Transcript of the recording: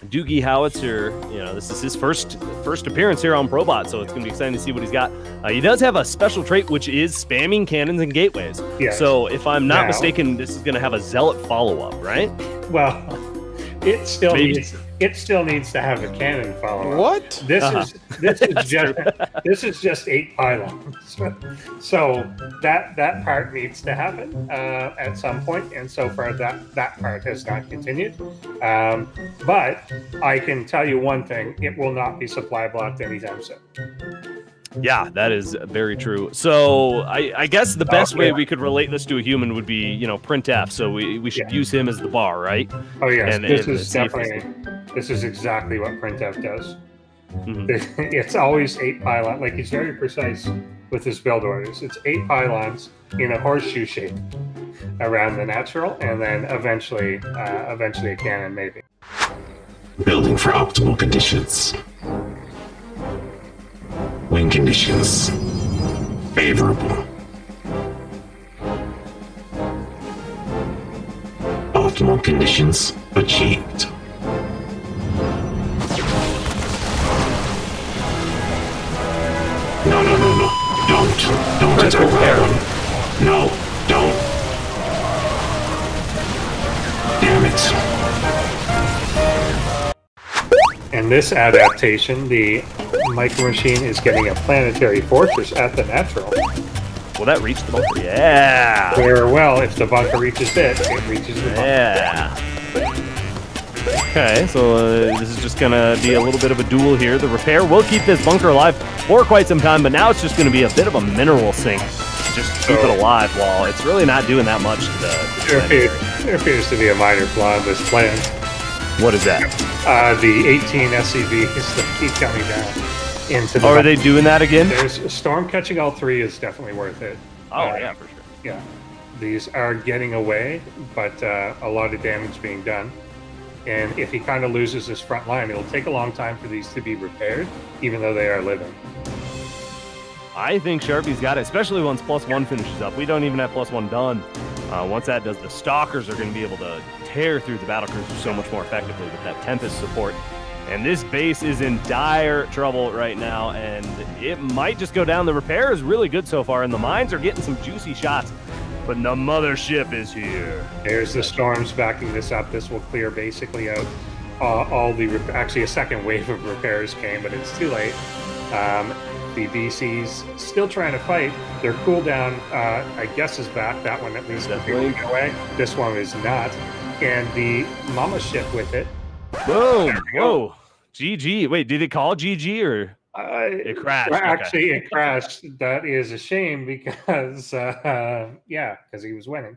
Doogie Howitzer, this is his first appearance here on Probot, so it's going to be exciting to see what he's got. He does have a special trait, which is spamming cannons and gateways. Yes. So if I'm not mistaken, this is going to have a Zealot follow-up, right? Well, it still needs to have a cannon follow-up. What? This is just 8 pylons. So that part needs to happen at some point, and so far that part has not continued. But I can tell you one thing: it will not be supply blocked anytime soon. Yeah, that is very true. So I guess the best way we could relate this to a human would be, printf. So we should use him as the bar, right? Oh yes, this is exactly what printf does. Mm-hmm. It's always 8 pylons. Like, he's very precise with his build orders. It's 8 pylons in a horseshoe shape around the natural, and then eventually a cannon, maybe. Building for optimal conditions. Wind conditions favorable. Optimal conditions achieved. No. Don't attack that one. No, don't. Damn it. And this adaptation, the Micro Machine is getting a planetary fortress at the natural. Will that reach the bunker? Yeah. Well, if the bunker reaches it reaches the bunker. Yeah. Okay, so this is just going to be a little bit of a duel here. The repair will keep this bunker alive for quite some time, but now it's just going to be a bit of a mineral sink to just keep it alive while it's really not doing that much to the There appears to be a minor flaw in this plan. What is that? The 18 SCVs that keep coming down into the... Oh, are they doing that again? There's Storm catching all 3 is definitely worth it. Oh, yeah, for sure. Yeah. These are getting away, but a lot of damage being done. And if he kind of loses his front line, it'll take a long time for these to be repaired, even though they are living. I think Sharpie's got it, especially once +1 finishes up. We don't even have +1 done. Once that does, the Stalkers are going to be able to tear through the battle cruisers so much more effectively with that Tempest support. And this base is in dire trouble right now, and it might just go down. The repair is really good so far, and the mines are getting some juicy shots. But the mothership is here. There's the Storms backing this up. This will clear basically out all the... Actually, a second wave of repairs came, but it's too late. The BC's still trying to fight. Their cooldown, I guess, is back. That one at least is going away. This one is not. And the Mama ship with it. Boom! Whoa! GG. Wait, did it call GG or... it crashed. Actually, it crashed. That is a shame because, because he was winning.